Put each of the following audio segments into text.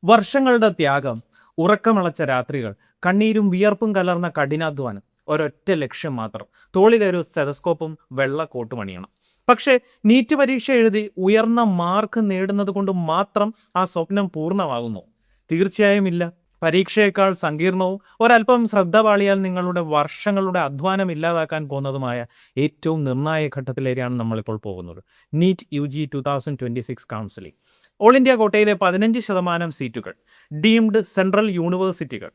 വർഷങ്ങളുടെ ത്യാഗം, ഉറക്കമിളച്ച രാത്രികൾ, കണ്ണീരും വിയർപ്പും കലർന്ന കഠിനാധ്വാനം, ഒരൊറ്റ ലക്ഷ്യം മാത്രം. തോളിലൊരു സ്റ്റെതസ്കോപ്പും വെള്ള കോട്ടും അണിയണം. പക്ഷേ നീറ്റ് പരീക്ഷ എഴുതി ഉയർന്ന മാർക്ക് നേടുന്നത് കൊണ്ട് മാത്രം ആ സ്വപ്നം പൂർണ്ണമാകുന്നു? തീർച്ചയായും ഇല്ല. പരീക്ഷയേക്കാൾ സങ്കീർണവും ഒരല്പം ശ്രദ്ധ പാളിയാൽ നിങ്ങളുടെ വർഷങ്ങളുടെ അധ്വാനം ഇല്ലാതാക്കാൻ പോകുന്നതുമായ ഏറ്റവും നിർണായക ഘട്ടത്തിലേക്കാണ് നമ്മളിപ്പോൾ പോകുന്നത്. NEET UG 2026 counselling. All India കോട്ടയിലെ 15% സീറ്റുകൾ, ഡീംഡ് സെൻട്രൽ യൂണിവേഴ്സിറ്റികൾ,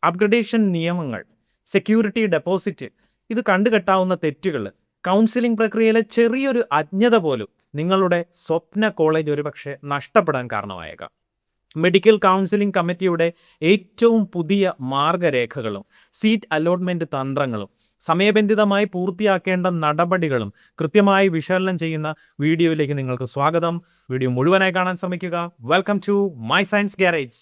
അപ്ഗ്രഡേഷൻ നിയമങ്ങൾ, സെക്യൂരിറ്റി ഡെപ്പോസിറ്റ്, ഇത് കണ്ടുകെട്ടാവുന്ന തെറ്റുകൾ, കൗൺസിലിംഗ് പ്രക്രിയയിലെ ചെറിയൊരു അജ്ഞത പോലും നിങ്ങളുടെ സ്വപ്ന കോളേജ് ഒരുപക്ഷെ നഷ്ടപ്പെടാൻ കാരണമായേക്കാം. മെഡിക്കൽ കൗൺസിലിംഗ് കമ്മിറ്റിയുടെ ഏറ്റവും പുതിയ മാർഗരേഖകളും സീറ്റ് അലോട്ട്മെൻറ്റ് തന്ത്രങ്ങളും സമയബന്ധിതമായി പൂർത്തിയാക്കേണ്ട നടപടികളും കൃത്യമായി വിശകലനം ചെയ്യുന്ന വീഡിയോയിലേക്ക് നിങ്ങൾക്ക് സ്വാഗതം. വീഡിയോ മുഴുവനായി കാണാൻ ശ്രമിക്കുക. Welcome to my science garage.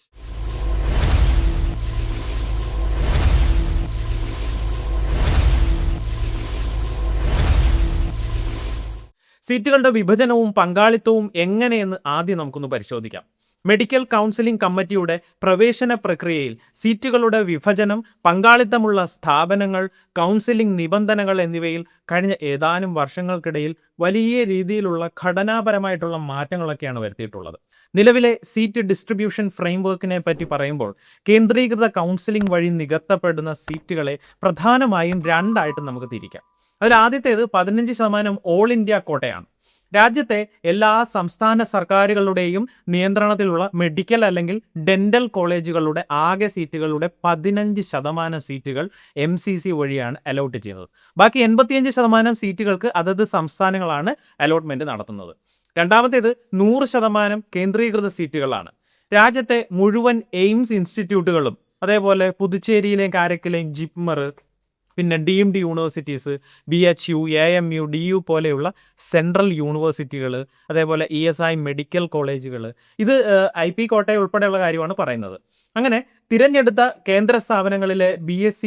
സീറ്റുകളുടെ വിഭജനവും പങ്കാളിത്തവും എങ്ങനെയെന്ന് ആദ്യം നമുക്കൊന്ന് പരിശോധിക്കാം. മെഡിക്കൽ കൗൺസിലിംഗ് കമ്മിറ്റിയുടെ പ്രവേശന പ്രക്രിയയിൽ സീറ്റുകളുടെ വിഭജനം, പങ്കാളിത്തമുള്ള സ്ഥാപനങ്ങൾ, കൗൺസിലിംഗ് നിബന്ധനകൾ എന്നിവയിൽ കഴിഞ്ഞ ഏതാനും വർഷങ്ങൾക്കിടയിൽ വലിയ രീതിയിലുള്ള ഘടനാപരമായിട്ടുള്ള മാറ്റങ്ങളൊക്കെയാണ് വരുത്തിയിട്ടുള്ളത്. നിലവിലെ സീറ്റ് ഡിസ്ട്രിബ്യൂഷൻ ഫ്രെയിംവർക്കിനെ പറ്റി പറയുമ്പോൾ കേന്ദ്രീകൃത കൗൺസിലിംഗ് വഴി നികത്തപ്പെടുന്ന സീറ്റുകളെ പ്രധാനമായും രണ്ടായിട്ട് നമുക്ക് തിരിക്കാം. അതിൽ ആദ്യത്തേത് 15% ഓൾ ഇന്ത്യ കോട്ടയാണ്. രാജ്യത്തെ എല്ലാ സംസ്ഥാന സർക്കാരുകളുടെയും നിയന്ത്രണത്തിലുള്ള മെഡിക്കൽ അല്ലെങ്കിൽ ഡെന്റൽ കോളേജുകളുടെ ആകെ സീറ്റുകളുടെ 15% സീറ്റുകൾ MCC വഴിയാണ് അലോട്ട് ചെയ്യുന്നത്. ബാക്കി 85% സീറ്റുകൾക്ക് അതത് സംസ്ഥാനങ്ങളാണ് അലോട്ട്മെന്റ് നടത്തുന്നത്. രണ്ടാമത്തേത് 100% കേന്ദ്രീകൃത സീറ്റുകളാണ്. രാജ്യത്തെ മുഴുവൻ എയിംസ് ഇൻസ്റ്റിറ്റ്യൂട്ടുകളും, അതേപോലെ പുതുച്ചേരിയിലെയും കാരക്കലെയും ജിപ്മർ, പിന്നെ deemed universities, BHU, AMU, DU പോലെയുള്ള സെൻട്രൽ യൂണിവേഴ്സിറ്റികൾ, അതേപോലെ ESI മെഡിക്കൽ കോളേജുകൾ, ഇത് IP കോട്ടയം ഉൾപ്പെടെയുള്ള കാര്യമാണ് പറയുന്നത്. അങ്ങനെ തിരഞ്ഞെടുത്ത കേന്ദ്ര സ്ഥാപനങ്ങളിലെ BSc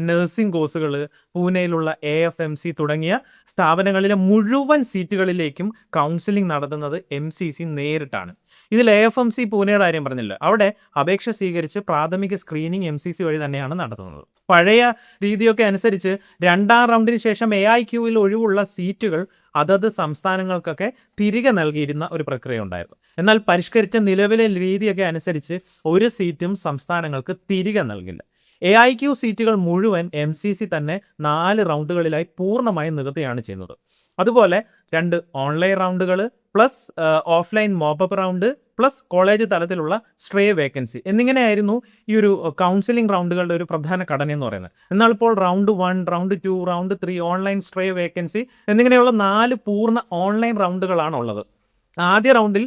നഴ്സിംഗ് കോഴ്സുകൾ, പൂനെയിലുള്ള AFMC തുടങ്ങിയ സ്ഥാപനങ്ങളിലെ മുഴുവൻ സീറ്റുകളിലേക്കും കൗൺസിലിംഗ് നടത്തുന്നത് MCC നേരിട്ടാണ്. ഇതിൽ AFMC പൂനെയുടെ കാര്യം പറഞ്ഞില്ല. അവിടെ അപേക്ഷ സ്വീകരിച്ച് പ്രാഥമിക സ്ക്രീനിങ് MCC വഴി തന്നെയാണ് നടത്തുന്നത്. പഴയ രീതിയൊക്കെ അനുസരിച്ച് രണ്ടാം റൗണ്ടിന് ശേഷം AIQയിൽ ഒഴിവുള്ള സീറ്റുകൾ അതത് സംസ്ഥാനങ്ങൾക്കൊക്കെ തിരികെ നൽകിയിരുന്ന ഒരു പ്രക്രിയ ഉണ്ടായിരുന്നു. എന്നാൽ പരിഷ്കരിച്ച നിലവിലെ രീതിയൊക്കെ അനുസരിച്ച് ഒരു സീറ്റും സംസ്ഥാനങ്ങൾക്ക് തിരികെ നൽകില്ല. AIQ സീറ്റുകൾ മുഴുവൻ MCC തന്നെ 4 റൗണ്ടുകളിലായി പൂർണ്ണമായും നികത്തുകയാണ് ചെയ്യുന്നത്. അതുപോലെ 2 ഓൺലൈൻ റൗണ്ടുകൾ plus offline mop up round plus college തലത്തിലുള്ള സ്ട്രേ വേക്കൻസി എന്നിങ്ങനെയായിരുന്നു ഈ ഒരു കൗൺസിലിംഗ് റൗണ്ടുകളുടെ ഒരു പ്രധാന ഘടന എന്ന് പറയുന്നത്. എന്നാൽ ഇപ്പോൾ round 1, round 2, round 3, online stray vacancy എന്നിങ്ങനെയുള്ള 4 പൂർണ്ണ ഓൺലൈൻ റൗണ്ടുകളാണ് ഉള്ളത്. ആദ്യ റൗണ്ടിൽ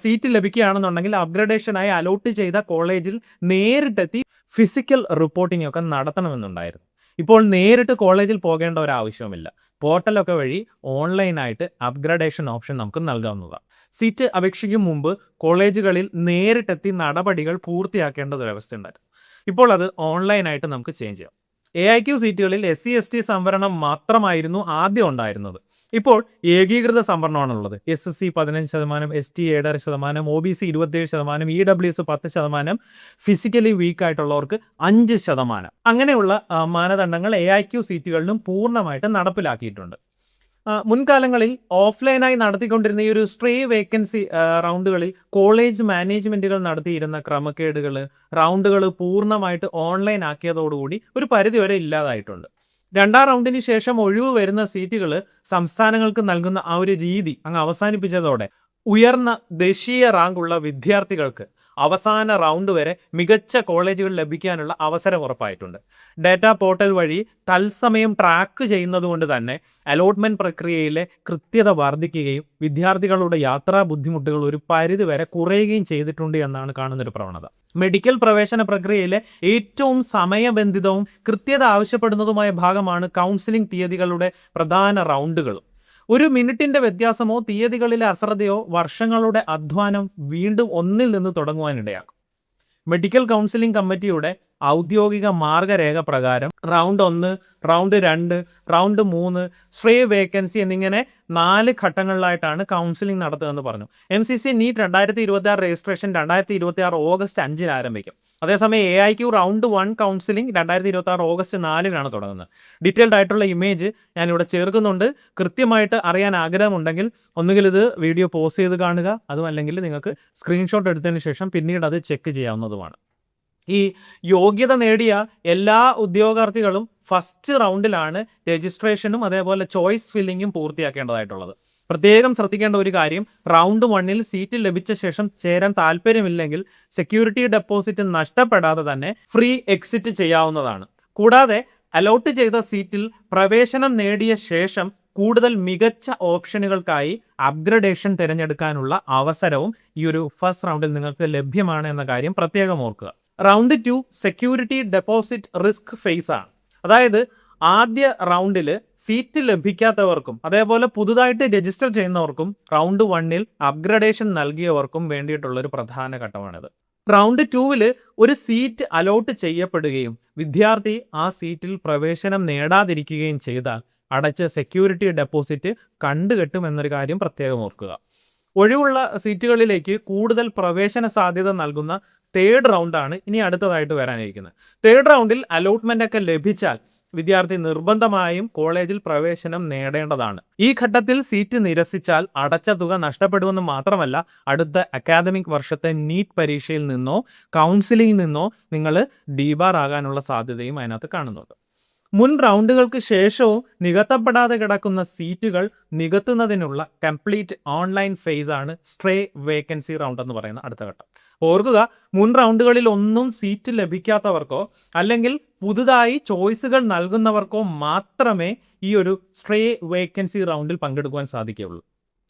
സീറ്റ് ലഭിക്കുകയാണെന്നുണ്ടെങ്കിൽ അപ്ഗ്രഡേഷനായി അലോട്ട് ചെയ്ത കോളേജിൽ നേരിട്ടെത്തി ഫിസിക്കൽ റിപ്പോർട്ടിംഗ് ഒക്കെ നടത്തണമെന്നുണ്ടായിരുന്നു. ഇപ്പോൾ നേരിട്ട് കോളേജിൽ പോകേണ്ട ഒരു ആവശ്യവുമില്ല. പോർട്ടലൊക്കെ വഴി ഓൺലൈനായിട്ട് അപ്ഗ്രഡേഷൻ ഓപ്ഷൻ നമുക്ക് നൽകാവുന്നതാണ്. സീറ്റ് അപേക്ഷിക്കും മുമ്പ് കോളേജുകളിൽ നേരിട്ടെത്തി നടപടികൾ പൂർത്തിയാക്കേണ്ട ഒരു അവസ്ഥയുണ്ടായിരുന്നു. ഇപ്പോൾ അത് ഓൺലൈനായിട്ട് നമുക്ക് ചേഞ്ച് ചെയ്യാം. AIQ സീറ്റുകളിൽ SC ST സംവരണം മാത്രമായിരുന്നു ആദ്യം ഉണ്ടായിരുന്നത്. ഇപ്പോൾ ഏകീകൃത സംവരണമാണുള്ളത്. SSC 15%, ST 7.5%, OBC 27%, EWS 10%, physically weak ആയിട്ടുള്ളവർക്ക് 5%. അങ്ങനെയുള്ള മാനദണ്ഡങ്ങൾ AIQ സീറ്റുകളിലും പൂർണ്ണമായിട്ട് നടപ്പിലാക്കിയിട്ടുണ്ട്. മുൻകാലങ്ങളിൽ ഓഫ്ലൈനായി നടത്തിക്കൊണ്ടിരുന്ന ഈ ഒരു സ്ട്രേ വേക്കൻസി റൗണ്ടുകളിൽ കോളേജ് മാനേജ്മെൻറ്റുകൾ നടത്തിയിരുന്ന ക്രമക്കേടുകൾ, റൗണ്ടുകൾ പൂർണ്ണമായിട്ട് ഓൺലൈൻ ആക്കിയതോടുകൂടി ഒരു പരിധിവരെ ഇല്ലാതായിട്ടുണ്ട്. രണ്ടാം റൗണ്ടിന് ശേഷം ഒഴിവ് വരുന്ന സീറ്റുകൾ സംസ്ഥാനങ്ങൾക്ക് നൽകുന്ന ആ ഒരു രീതി അങ്ങ് അവസാനിപ്പിച്ചതോടെ ഉയർന്ന ദേശീയ റാങ്കുള്ള വിദ്യാർത്ഥികൾക്ക് അവസാന റൗണ്ട് വരെ മികച്ച കോളേജുകൾ ലഭിക്കാനുള്ള അവസരം ഉറപ്പായിട്ടുണ്ട്. ഡാറ്റാ പോർട്ടൽ വഴി തത്സമയം ട്രാക്ക് ചെയ്യുന്നത് കൊണ്ട് തന്നെ അലോട്ട്മെൻറ്റ് പ്രക്രിയയിലെ കൃത്യത വർദ്ധിക്കുകയും വിദ്യാർത്ഥികളുടെ യാത്രാ ബുദ്ധിമുട്ടുകൾ ഒരു പരിധിവരെ കുറയുകയും ചെയ്തിട്ടുണ്ട് എന്നാണ് കാണുന്നൊരു പ്രവണത. മെഡിക്കൽ പ്രവേശന പ്രക്രിയയിലെ ഏറ്റവും സമയബന്ധിതവും കൃത്യത ആവശ്യപ്പെടുന്നതുമായ ഭാഗമാണ് കൗൺസിലിംഗ് തീയതികളുടെ പ്രധാന റൗണ്ടുകളും. ഒരു മിനിറ്റിൻ്റെ വ്യത്യാസമോ തീയതികളിലെ അശ്രദ്ധയോ വർഷങ്ങളുടെ അധ്വാനം വീണ്ടും ഒന്നിൽ നിന്ന് തുടങ്ങുവാനിടയാക്കും. മെഡിക്കൽ കൗൺസിലിംഗ് കമ്മിറ്റിയുടെ ഔദ്യോഗിക മാർഗരേഖ പ്രകാരം round 1, round 2, round 3, stray vacancy എന്നിങ്ങനെ 4 ഘട്ടങ്ങളിലായിട്ടാണ് കൗൺസിലിംഗ് നടത്തുകയെന്ന് പറഞ്ഞു. MCC നീറ്റ് 2026 രജിസ്ട്രേഷൻ 2026 ഓഗസ്റ്റ് 5-ന് ആരംഭിക്കും. അതേസമയം AIQ റൗണ്ട് 1 കൗൺസിലിംഗ് 2026 ഓഗസ്റ്റ് 4-നാണ് തുടങ്ങുന്നത്. ഡീറ്റെയിൽഡ് ആയിട്ടുള്ള ഇമേജ് ഞാനിവിടെ ചേർക്കുന്നുണ്ട്. കൃത്യമായിട്ട് അറിയാൻ ആഗ്രഹമുണ്ടെങ്കിൽ ഒന്നുകിൽ ഇത് വീഡിയോ പോസ് ചെയ്ത് കാണുക, അതുമല്ലെങ്കിൽ നിങ്ങൾക്ക് സ്ക്രീൻഷോട്ട് എടുത്തതിന് ശേഷം പിന്നീട് അത് ചെക്ക് ചെയ്യാവുന്നതുമാണ്. ഈ യോഗ്യത നേടിയ എല്ലാ ഉദ്യോഗാർത്ഥികളും ഫസ്റ്റ് റൗണ്ടിലാണ് രജിസ്ട്രേഷനും അതേപോലെ ചോയ്സ് ഫില്ലിങ്ങും പൂർത്തിയാക്കേണ്ടതായിട്ടുള്ളത്. പ്രത്യേകം ശ്രദ്ധിക്കേണ്ട ഒരു കാര്യം, റൗണ്ട് 1-ൽ സീറ്റ് ലഭിച്ച ശേഷം ചേരാൻ താല്പര്യമില്ലെങ്കിൽ സെക്യൂരിറ്റി ഡെപ്പോസിറ്റ് നഷ്ടപ്പെടാതെ തന്നെ ഫ്രീ എക്സിറ്റ് ചെയ്യാവുന്നതാണ്. കൂടാതെ അലോട്ട് ചെയ്ത സീറ്റിൽ പ്രവേശനം നേടിയ ശേഷം കൂടുതൽ മികച്ച ഓപ്ഷനുകൾക്കായി അപ്ഗ്രഡേഷൻ തിരഞ്ഞെടുക്കാനുള്ള അവസരവും ഈ ഒരു ഫസ്റ്റ് റൗണ്ടിൽ നിങ്ങൾക്ക് ലഭ്യമാണ് എന്ന കാര്യം പ്രത്യേകം ഓർക്കുക. Round 2 security deposit risk face ആണ്. അതായത് ആദ്യ റൗണ്ടിൽ സീറ്റ് ലഭിക്കാത്തവർക്കും അതേപോലെ പുതുതായിട്ട് രജിസ്റ്റർ ചെയ്യുന്നവർക്കും റൗണ്ട് 1-ൽ അപ്ഗ്രഡേഷൻ നൽകിയവർക്കും വേണ്ടിയിട്ടുള്ള ഒരു പ്രധാന ഘട്ടമാണിത്. റൗണ്ട് 2-ൽ ഒരു സീറ്റ് അലോട്ട് ചെയ്യപ്പെടുകയും വിദ്യാർത്ഥി ആ സീറ്റിൽ പ്രവേശനം നേടാതിരിക്കുകയും ചെയ്താൽ അടച്ച സെക്യൂരിറ്റി ഡെപ്പോസിറ്റ് കണ്ടുകെട്ടുമെന്നൊരു കാര്യം പ്രത്യേകം ഓർക്കുക. ഒഴിവുള്ള സീറ്റുകളിലേക്ക് കൂടുതൽ പ്രവേശന സാധ്യത നൽകുന്ന തേർഡ് റൗണ്ടാണ് ഇനി അടുത്തതായിട്ട് വരാനിരിക്കുന്നത്. തേർഡ് റൗണ്ടിൽ അലോട്ട്മെന്റ് ഒക്കെ ലഭിച്ചാൽ വിദ്യാർത്ഥി നിർബന്ധമായും കോളേജിൽ പ്രവേശനം നേടേണ്ടതാണ്. ഈ ഘട്ടത്തിൽ സീറ്റ് നിരസിച്ചാൽ അടച്ച തുക നഷ്ടപ്പെടുമെന്ന് മാത്രമല്ല, അടുത്ത അക്കാദമിക് വർഷത്തെ നീറ്റ് പരീക്ഷയിൽ നിന്നോ കൗൺസിലിംഗിൽ നിന്നോ നിങ്ങൾ ഡീബാർ ആകാനുള്ള സാധ്യതയും അതിനകത്ത് കാണുന്നുണ്ട്. മുൻ റൗണ്ടുകൾക്ക് ശേഷവും നികത്തപ്പെടാതെ കിടക്കുന്ന സീറ്റുകൾ നികത്തുന്നതിനുള്ള കംപ്ലീറ്റ് ഓൺലൈൻ ഫേസ് ആണ് സ്ട്രേ വേക്കൻസി റൗണ്ട് എന്ന് പറയുന്ന അടുത്ത ഘട്ടം. ഓർക്കുക, മുൻ റൗണ്ടുകളിൽ ഒന്നും സീറ്റ് ലഭിക്കാത്തവർക്കോ അല്ലെങ്കിൽ പുതുതായി ചോയ്സുകൾ നൽകുന്നവർക്കോ മാത്രമേ ഈ ഒരു സ്ട്രേ വേക്കൻസി റൗണ്ടിൽ പങ്കെടുക്കുവാൻ സാധിക്കുകയുള്ളൂ.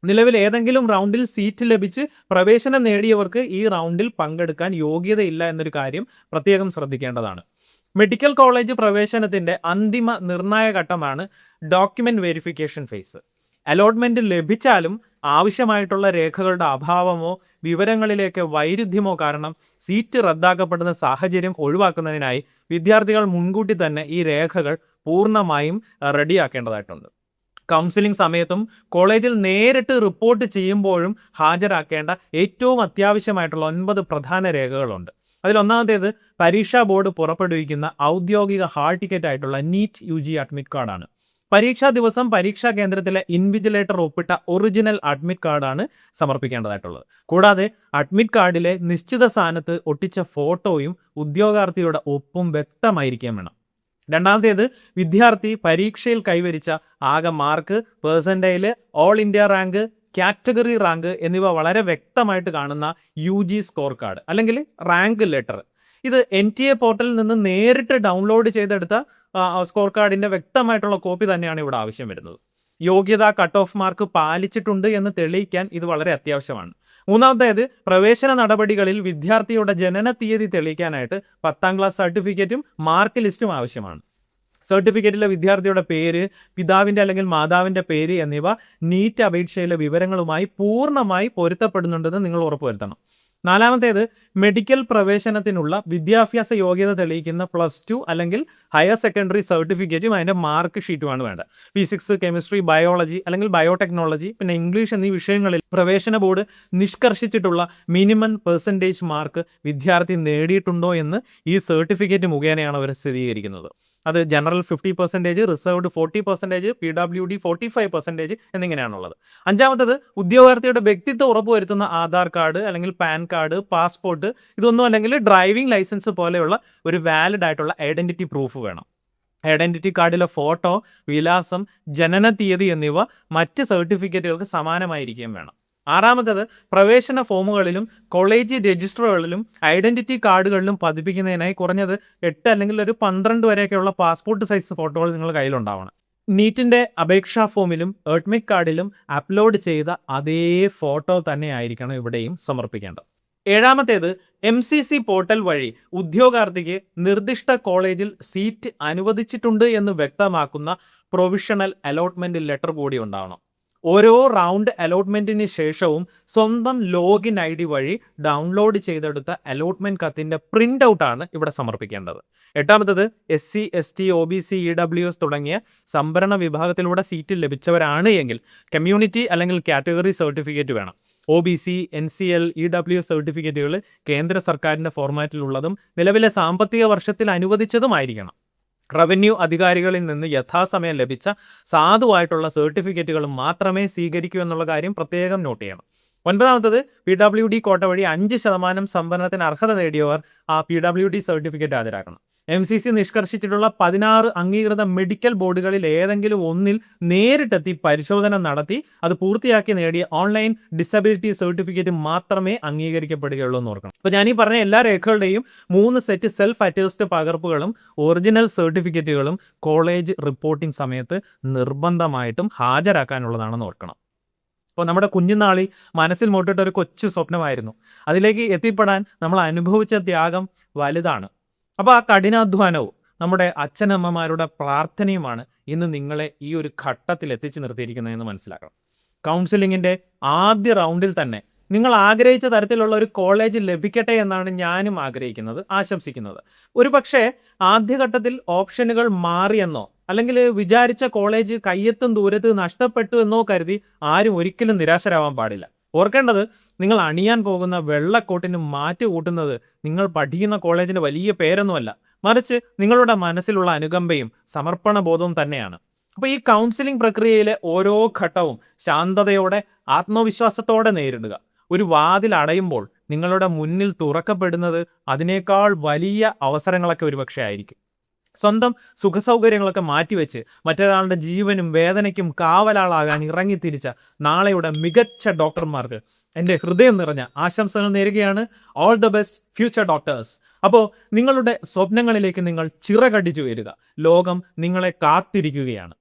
നിലവിൽ ഏതെങ്കിലും റൗണ്ടിൽ സീറ്റ് ലഭിച്ച് പ്രവേശനം നേടിയവർക്ക് ഈ റൗണ്ടിൽ പങ്കെടുക്കാൻ യോഗ്യതയില്ല എന്നൊരു കാര്യം പ്രത്യേകം ശ്രദ്ധിക്കേണ്ടതാണ്. മെഡിക്കൽ കോളേജ് പ്രവേശനത്തിൻ്റെ അന്തിമ നിർണായക ഘട്ടമാണ് ഡോക്യുമെന്റ് വെരിഫിക്കേഷൻ ഫേസ്. അലോട്ട്മെന്റ് ലഭിച്ചാലും ആവശ്യമായിട്ടുള്ള രേഖകളുടെ അഭാവമോ വിവരങ്ങളിലേക്ക് വൈരുദ്ധ്യമോ കാരണം സീറ്റ് റദ്ദാക്കപ്പെടുന്ന സാഹചര്യം ഒഴിവാക്കുന്നതിനായി വിദ്യാർത്ഥികൾ മുൻകൂട്ടി തന്നെ ഈ രേഖകൾ പൂർണ്ണമായും റെഡിയാക്കേണ്ടതായിട്ടുണ്ട്. കൗൺസിലിംഗ് സമയത്തും കോളേജിൽ നേരിട്ട് റിപ്പോർട്ട് ചെയ്യുമ്പോഴും ഹാജരാക്കേണ്ട ഏറ്റവും അത്യാവശ്യമായിട്ടുള്ള 9 പ്രധാന രേഖകളുണ്ട്. അതിലൊന്നാമത്തേത് പരീക്ഷാ ബോർഡ് പുറപ്പെടുവിക്കുന്ന ഔദ്യോഗിക ഹാൾ ടിക്കറ്റ് ആയിട്ടുള്ള നീറ്റ് UG അഡ്മിറ്റ് കാർഡാണ്. പരീക്ഷാ ദിവസം പരീക്ഷാ കേന്ദ്രത്തിലെ ഇൻവിജിലേറ്റർ ഒപ്പിട്ട ഒറിജിനൽ അഡ്മിറ്റ് കാർഡാണ് സമർപ്പിക്കേണ്ടതായിട്ടുള്ളത്. കൂടാതെ അഡ്മിറ്റ് കാർഡിലെ നിശ്ചിത സ്ഥാനത്ത് ഒട്ടിച്ച ഫോട്ടോയും ഉദ്യോഗാർത്ഥിയുടെ ഒപ്പും വ്യക്തമായിരിക്കാൻ വേണം. രണ്ടാമത്തേത് വിദ്യാർത്ഥി പരീക്ഷയിൽ കൈവരിച്ച ആകെ mark, percentile, all India rank, category rank എന്നിവ വളരെ വ്യക്തമായിട്ട് കാണുന്ന UG സ്കോർ കാർഡ് അല്ലെങ്കിൽ റാങ്ക് ലെറ്റർ. ഇത് NTA പോർട്ടലിൽ നിന്ന് നേരിട്ട് ഡൗൺലോഡ് ചെയ്തെടുത്ത സ്കോർ കാർഡിൻ്റെ വ്യക്തമായിട്ടുള്ള കോപ്പി തന്നെയാണ് ഇവിടെ ആവശ്യം വരുന്നത്. യോഗ്യത കട്ട് ഓഫ് മാർക്ക് പാലിച്ചിട്ടുണ്ട് എന്ന് തെളിയിക്കാൻ ഇത് വളരെ അത്യാവശ്യമാണ്. മൂന്നാമത്തേത് പ്രവേശന നടപടികളിൽ വിദ്യാർത്ഥിയുടെ ജനന തീയതി തെളിയിക്കാനായിട്ട് 10ാം ക്ലാസ് സർട്ടിഫിക്കറ്റും മാർക്ക് ലിസ്റ്റും ആവശ്യമാണ്. സർട്ടിഫിക്കറ്റിലെ വിദ്യാർത്ഥിയുടെ പേര്, പിതാവിൻ്റെ അല്ലെങ്കിൽ മാതാവിൻ്റെ പേര് എന്നിവ നീറ്റ് അപേക്ഷയിലെ വിവരങ്ങളുമായി പൂർണ്ണമായി പൊരുത്തപ്പെടുന്നുണ്ടെന്ന് നിങ്ങൾ ഉറപ്പുവരുത്തണം. നാലാമത്തേത് മെഡിക്കൽ പ്രവേശനത്തിനുള്ള വിദ്യാഭ്യാസ യോഗ്യത തെളിയിക്കുന്ന +2 അല്ലെങ്കിൽ ഹയർ സെക്കൻഡറി സർട്ടിഫിക്കറ്റും അതിൻ്റെ മാർക്ക് ഷീറ്റുമാണ് വേണ്ടത്. ഫിസിക്സ്, കെമിസ്ട്രി, ബയോളജി അല്ലെങ്കിൽ ബയോടെക്നോളജി പിന്നെ ഇംഗ്ലീഷ് എന്നീ വിഷയങ്ങളിൽ പ്രവേശന ബോർഡ് നിഷ്കർഷിച്ചിട്ടുള്ള മിനിമം പെർസെൻറ്റേജ് മാർക്ക് വിദ്യാർത്ഥി നേടിയിട്ടുണ്ടോ എന്ന് ഈ സർട്ടിഫിക്കറ്റ് മുഖേനയാണ് അവർ സ്ഥിരീകരിക്കുന്നത്. അത് ജനറൽ 50%, റിസർവ്ഡ് 40%, PWD 45% എന്നിങ്ങനെയാണുള്ളത്. അഞ്ചാമത്തത് ഉദ്യോഗാർത്ഥിയുടെ വ്യക്തിത്വം ഉറപ്പുവരുത്തുന്ന ആധാർ കാർഡ് അല്ലെങ്കിൽ പാൻ കാർഡ്, പാസ്പോർട്ട്, ഇതൊന്നും അല്ലെങ്കിൽ ഡ്രൈവിംഗ് ലൈസൻസ് പോലെയുള്ള ഒരു വാലിഡ് ആയിട്ടുള്ള ഐഡൻറ്റിറ്റി പ്രൂഫ് വേണം. ഐഡൻറ്റിറ്റി കാർഡിലെ ഫോട്ടോ, വിലാസം, ജനന തീയതി എന്നിവ മറ്റ് സർട്ടിഫിക്കറ്റുകൾക്ക് സമാനമായിരിക്കുകയും വേണം. ആറാമത്തേത് പ്രവേശന ഫോമുകളിലും കോളേജ് രജിസ്റ്ററുകളിലും ഐഡൻറ്റിറ്റി കാർഡുകളിലും പതിപ്പിക്കുന്നതിനായി കുറഞ്ഞത് 8 അല്ലെങ്കിൽ ഒരു 12 വരെയൊക്കെയുള്ള പാസ്പോർട്ട് സൈസ് ഫോട്ടോകൾ നിങ്ങളുടെ കയ്യിലുണ്ടാവണം. നീറ്റിൻ്റെ അപേക്ഷാ ഫോമിലും അഡ്മിറ്റ് കാർഡിലും അപ്ലോഡ് ചെയ്ത അതേ ഫോട്ടോ തന്നെ ആയിരിക്കണം ഇവിടെയും സമർപ്പിക്കേണ്ടത്. ഏഴാമത്തേത് MCC പോർട്ടൽ വഴി ഉദ്യോഗാർത്ഥിക്ക് നിർദ്ദിഷ്ട കോളേജിൽ സീറ്റ് അനുവദിച്ചിട്ടുണ്ട് എന്ന് വ്യക്തമാക്കുന്ന പ്രൊവിഷണൽ അലോട്ട്മെൻറ്റ് ലെറ്റർ കൂടി ഉണ്ടാവണം. ഓരോ റൗണ്ട് അലോട്ട്മെന്റിന് ശേഷവും സ്വന്തം ലോഗിൻ ഐ ഡി വഴി ഡൗൺലോഡ് ചെയ്തെടുത്ത അലോട്ട്മെന്റ് കത്തിന്റെ പ്രിന്റ് ഔട്ടാണ് ഇവിടെ സമർപ്പിക്കേണ്ടത്. എട്ടാമത്തത് SC, ST, OBC, EWS തുടങ്ങിയ സംവരണ വിഭാഗത്തിലൂടെ സീറ്റ് ലഭിച്ചവരാണ് എങ്കിൽ കമ്മ്യൂണിറ്റി അല്ലെങ്കിൽ കാറ്റഗറി സർട്ടിഫിക്കറ്റ് വേണം. OBC, NCL, EWS സർട്ടിഫിക്കറ്റുകൾ കേന്ദ്ര സർക്കാരിൻ്റെ ഫോർമാറ്റിലുള്ളതും നിലവിലെ സാമ്പത്തിക വർഷത്തിൽ അനുവദിച്ചതുമായിരിക്കണം. റവന്യൂ അധികാരികളിൽ നിന്ന് യഥാസമയം ലഭിച്ച സാധുവായിട്ടുള്ള സർട്ടിഫിക്കറ്റുകൾ മാത്രമേ സ്വീകരിക്കൂ എന്നുള്ള കാര്യം പ്രത്യേകം നോട്ട് ചെയ്യണം. ഒൻപതാമത്തത് PWD കോട്ട വഴി 5% സംവരണത്തിന് അർഹത നേടിയവർ ആ PWD സർട്ടിഫിക്കറ്റ് ഹാജരാക്കണം. MCC നിഷ്കർഷിച്ചിട്ടുള്ള 16 അംഗീകൃത മെഡിക്കൽ ബോർഡുകളിൽ ഏതെങ്കിലും ഒന്നിൽ നേരിട്ടെത്തി പരിശോധന നടത്തി അത് പൂർത്തിയാക്കി നേടിയ ഓൺലൈൻ ഡിസബിലിറ്റി സർട്ടിഫിക്കറ്റ് മാത്രമേ അംഗീകരിക്കപ്പെടുകയുള്ളൂ എന്ന് ഓർക്കണം. അപ്പോൾ ഞാൻ ഈ പറഞ്ഞ എല്ലാ രേഖകളുടെയും 3 സെറ്റ് സെൽഫ് അറ്റസ്റ്റ് പകർപ്പുകളും ഒറിജിനൽ സർട്ടിഫിക്കറ്റുകളും കോളേജ് റിപ്പോർട്ടിംഗ് സമയത്ത് നിർബന്ധമായിട്ടും ഹാജരാക്കാനുള്ളതാണെന്ന് ഓർക്കണം. അപ്പോൾ നമ്മുടെ കുഞ്ഞുനാളിൽ മനസ്സിൽ മുട്ടിട്ട ഒരു കൊച്ചു സ്വപ്നമായിരുന്നു. അതിലേക്ക് എത്തിപ്പെടാൻ നമ്മൾ അനുഭവിച്ച ത്യാഗം വലുതാണ്. അപ്പോൾ ആ കഠിനാധ്വാനവും നമ്മുടെ അച്ഛനമ്മമാരുടെ പ്രാർത്ഥനയുമാണ് ഇന്ന് നിങ്ങളെ ഈ ഒരു ഘട്ടത്തിൽ എത്തിച്ചു നിർത്തിയിരിക്കുന്നതെന്ന് മനസ്സിലാക്കണം. കൗൺസിലിങ്ങിൻ്റെ ആദ്യ റൗണ്ടിൽ തന്നെ നിങ്ങൾ ആഗ്രഹിച്ച തരത്തിലുള്ള ഒരു കോളേജ് ലഭിക്കട്ടെ എന്നാണ് ഞാനും ആഗ്രഹിക്കുന്നത്, ആശംസിക്കുന്നത്. ഒരു പക്ഷേ ആദ്യഘട്ടത്തിൽ ഓപ്ഷനുകൾ മാറിയെന്നോ അല്ലെങ്കിൽ വിചാരിച്ച കോളേജ് കയ്യെത്തും ദൂരത്ത് നഷ്ടപ്പെട്ടു എന്നോ കരുതി ആരും ഒരിക്കലും നിരാശരാവാൻ പാടില്ല. ഓർക്കേണ്ടത്, നിങ്ങൾ അണിയാൻ പോകുന്ന വെള്ളക്കോട്ടിന് മാറ്റ് കൂട്ടുന്നത് നിങ്ങൾ പഠിക്കുന്ന കോളേജിൻ്റെ വലിയ പേരൊന്നുമല്ല, മറിച്ച് നിങ്ങളുടെ മനസ്സിലുള്ള അനുകമ്പയും സമർപ്പണ ബോധവും തന്നെയാണ്. അപ്പോൾ ഈ കൗൺസിലിംഗ് പ്രക്രിയയിലെ ഓരോ ഘട്ടവും ശാന്തതയോടെ ആത്മവിശ്വാസത്തോടെ നേരിടുക. ഒരു വാതിൽ അടയുമ്പോൾ നിങ്ങളുടെ മുന്നിൽ തുറക്കപ്പെടുന്നത് അതിനേക്കാൾ വലിയ അവസരങ്ങളൊക്കെ ഒരുപക്ഷെ ആയിരിക്കും. സ്വന്തം സുഖസൗകര്യങ്ങളൊക്കെ മാറ്റിവെച്ച് മറ്റൊരാളുടെ ജീവനും വേദനയ്ക്കും കാവലാളാകാൻ ഇറങ്ങിത്തിരിച്ച നാളെയുടെ മികച്ച ഡോക്ടർമാർക്ക് എൻ്റെ ഹൃദയം നിറഞ്ഞ ആശംസകൾ നേരുകയാണ്. All the best future doctors. അപ്പോൾ നിങ്ങളുടെ സ്വപ്നങ്ങളിലേക്ക് നിങ്ങൾ ചിറകടിച്ചു വരിക. ലോകം നിങ്ങളെ കാത്തിരിക്കുകയാണ്.